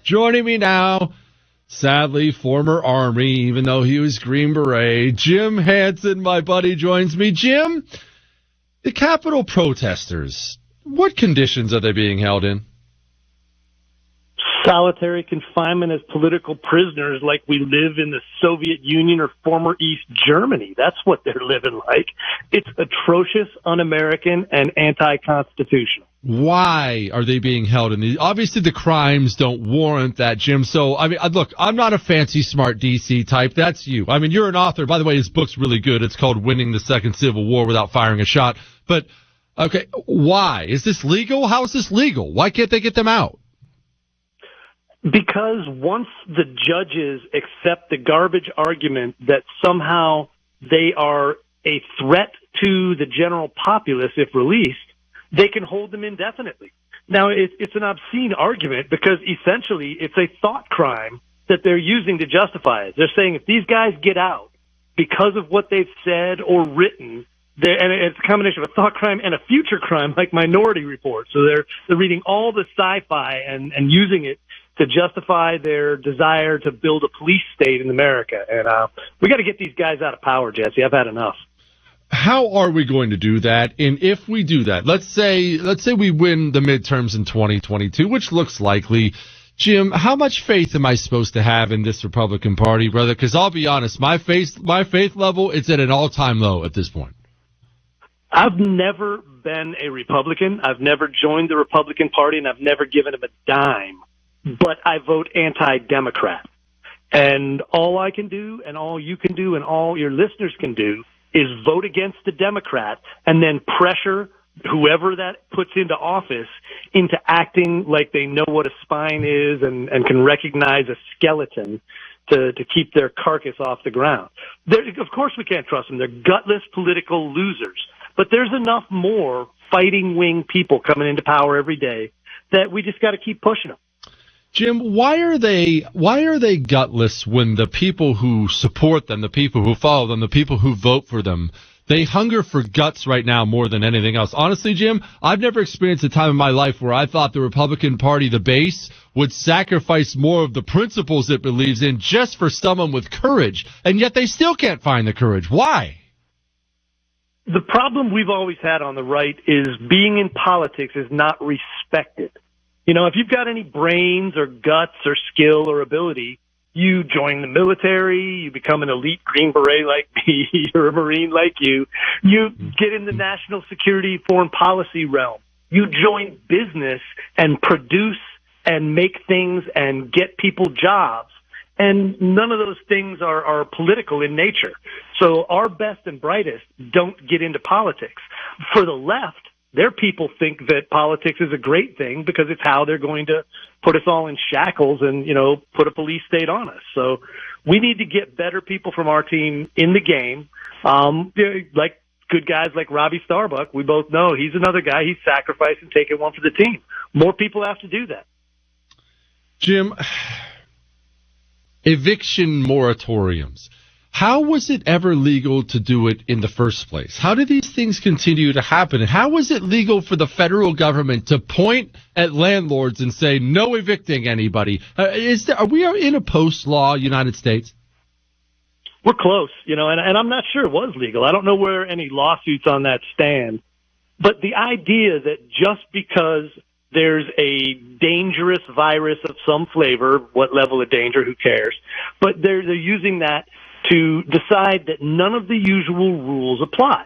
Joining me now, sadly, former Army, even though he was Green Beret, Jim Hansen, my buddy, joins me. Jim, the Capitol protesters, what conditions are they being held in? Solitary confinement as political prisoners like we live in the Soviet Union or former East Germany. That's what they're living like. It's atrocious, un-American, and anti-constitutional. Why are they being held in these? Obviously, the crimes don't warrant that, Jim. So, I mean, look, I'm not a fancy, smart DC type. That's you. I mean, you're an author. By the way, his book's really good. It's called Winning the Second Civil War Without Firing a Shot. But, okay, why? Is this legal? How is this legal? Why can't they get them out? Because once the judges accept the garbage argument that somehow they are a threat to the general populace if released, they can hold them indefinitely. Now, it's an obscene argument because essentially it's a thought crime that they're using to justify it. They're saying if these guys get out because of what they've said or written, and it's a combination of a thought crime and a future crime like Minority Report. So they're reading all the sci-fi and using it to justify their desire to build a police state in America. And we got to get these guys out of power, Jesse. I've had enough. How are we going to do that? And if we do that, let's say we win the midterms in 2022, which looks likely. Jim, how much faith am I supposed to have in this Republican Party, brother? Because I'll be honest, my faith level, it's at an all-time low at this point. I've never been a Republican. I've never joined the Republican Party, and I've never given them a dime. But I vote anti-Democrat. And all I can do, and all you can do, and all your listeners can do is vote against the Democrat and then pressure whoever that puts into office into acting like they know what a spine is and can recognize a skeleton to keep their carcass off the ground. Of course we can't trust them. They're gutless political losers. But there's enough more fighting wing people coming into power every day that we just got to keep pushing them. Jim, why are they gutless when the people who support them, the people who follow them, the people who vote for them, they hunger for guts right now more than anything else? Honestly, Jim, I've never experienced a time in my life where I thought the Republican Party, the base, would sacrifice more of the principles it believes in just for someone with courage, and yet they still can't find the courage. Why? The problem we've always had on the right is being in politics is not respected. You know, if you've got any brains or guts or skill or ability, you join the military, you become an elite Green Beret like me, or a Marine like you get in the national security foreign policy realm. You join business and produce and make things and get people jobs. And none of those things are political in nature. So our best and brightest don't get into politics. For the left, their people think that politics is a great thing because it's how they're going to put us all in shackles and, put a police state on us. So we need to get better people from our team in the game. Like good guys like Robbie Starbuck. We both know he's another guy. He's sacrificing, taking one for the team. More people have to do that. Jim, eviction moratoriums. How was it ever legal to do it in the first place? How did these things continue to happen? And how was it legal for the federal government to point at landlords and say, no evicting anybody? Are we in a post-law United States? We're close, and I'm not sure it was legal. I don't know where any lawsuits on that stand. But the idea that just because there's a dangerous virus of some flavor, what level of danger, who cares? But they're using that to decide that none of the usual rules apply.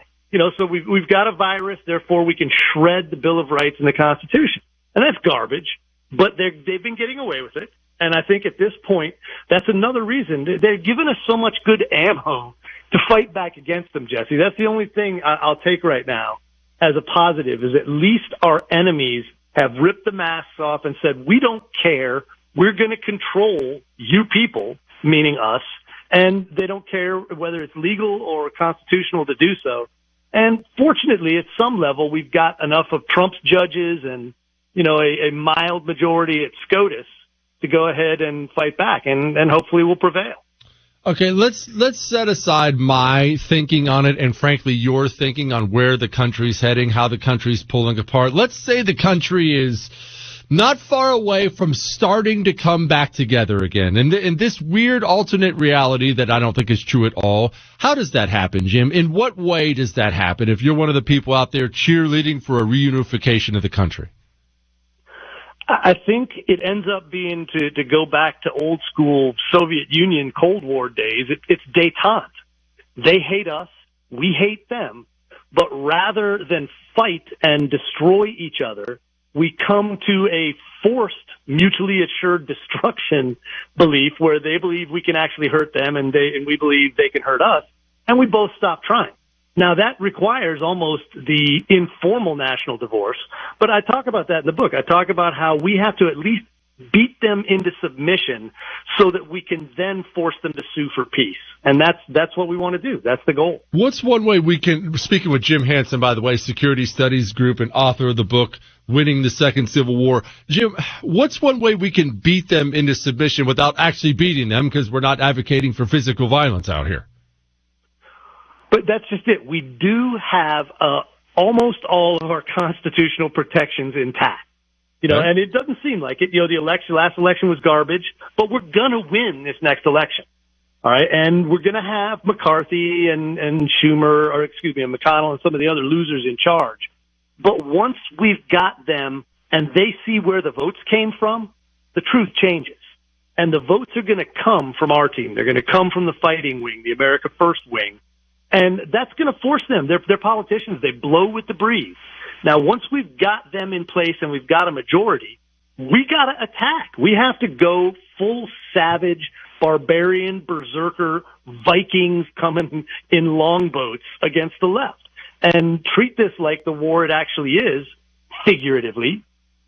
So we've got a virus, therefore we can shred the Bill of Rights and the Constitution. And that's garbage, but they've been getting away with it. And I think at this point, that's another reason. They're giving us so much good ammo to fight back against them, Jesse. That's the only thing I'll take right now as a positive, is at least our enemies have ripped the masks off and said, we don't care. We're going to control you people, meaning us. And they don't care whether it's legal or constitutional to do so. And fortunately, at some level, we've got enough of Trump's judges and, a mild majority at SCOTUS to go ahead and fight back, and hopefully we'll prevail. Okay, let's set aside my thinking on it and, frankly, your thinking on where the country's heading, how the country's pulling apart. Let's say the country is not far away from starting to come back together again. And in this weird alternate reality that I don't think is true at all, how does that happen, Jim? In what way does that happen if you're one of the people out there cheerleading for a reunification of the country? I think it ends up being, to go back to old school Soviet Union Cold War days, it's détente. They hate us, we hate them, but rather than fight and destroy each other, we come to a forced, mutually assured destruction belief where they believe we can actually hurt them and we believe they can hurt us, and we both stop trying. Now, that requires almost the informal national divorce, but I talk about that in the book. I talk about how we have to at least beat them into submission so that we can then force them to sue for peace. And that's what we want to do. That's the goal. What's one way we can, speaking with Jim Hansen, by the way, Security Studies Group and author of the book, Winning the Second Civil War. Jim, what's one way we can beat them into submission without actually beating them, because we're not advocating for physical violence out here? But that's just it. We do have almost all of our constitutional protections intact. And it doesn't seem like it. The last election was garbage, but we're going to win this next election. All right. And we're going to have McCarthy and McConnell and some of the other losers in charge. But once we've got them and they see where the votes came from, the truth changes. And the votes are going to come from our team. They're going to come from the fighting wing, the America First wing. And that's going to force them. They're politicians. They blow with the breeze. Now, once we've got them in place and we've got a majority, we got to attack. We have to go full savage, barbarian, berserker, Vikings coming in longboats against the left and treat this like the war it actually is, figuratively,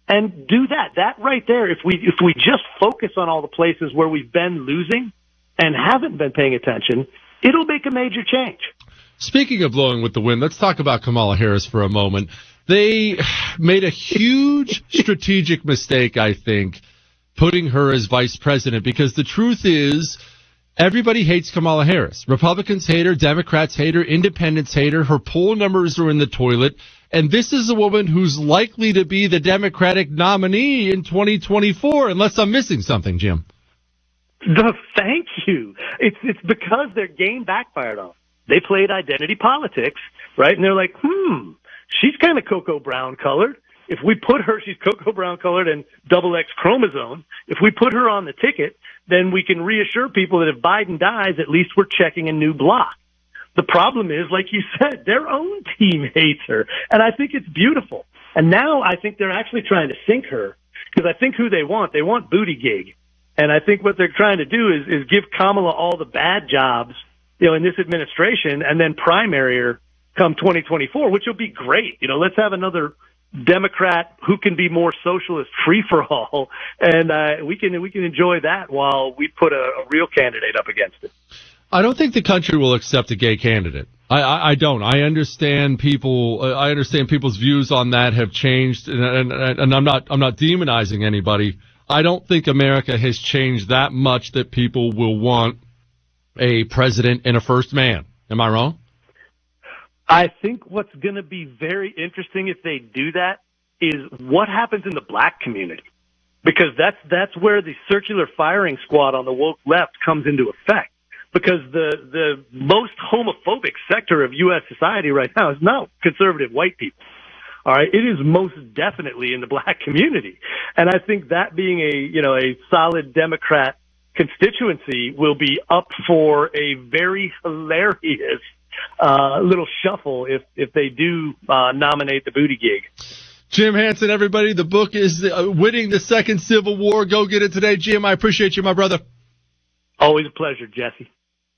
and do that. That right there, if we just focus on all the places where we've been losing and haven't been paying attention, it'll make a major change. Speaking of blowing with the wind, let's talk about Kamala Harris for a moment. They made a huge strategic mistake, I think, putting her as vice president, because the truth is everybody hates Kamala Harris. Republicans hate her, Democrats hate her, independents hate her. Her poll numbers are in the toilet. And this is a woman who's likely to be the Democratic nominee in 2024, unless I'm missing something, Jim. Thank you. It's because their game backfired on them. They played identity politics, right? And they're like, she's kind of cocoa brown colored. If we put her, she's cocoa brown colored and XX chromosome. If we put her on the ticket, then we can reassure people that if Biden dies, at least we're checking a new block. The problem is, like you said, their own team hates her. And I think it's beautiful. And now I think they're actually trying to sink her, because I think who they want Buttigieg. And I think what they're trying to do is give Kamala all the bad jobs, in this administration, and then primary her come 2024, which will be great. Let's have another Democrat who can be more socialist free for all, and we can enjoy that while we put a real candidate up against it. I don't think the country will accept a gay candidate. I don't. I understand people. I understand people's views on that have changed, and I'm not demonizing anybody. I don't think America has changed that much that people will want a president and a first man. Am I wrong? I think what's going to be very interesting if they do that is what happens in the black community, because that's where the circular firing squad on the woke left comes into effect. Because the most homophobic sector of U.S. society right now is not conservative white people. All right, it is most definitely in the black community, and I think that being a solid Democrat constituency will be up for a very hilarious little shuffle if they do nominate the Buttigieg. Jim Hansen, everybody, the book is Winning the Second Civil War. Go get it today, Jim. I appreciate you, my brother. Always a pleasure, Jesse.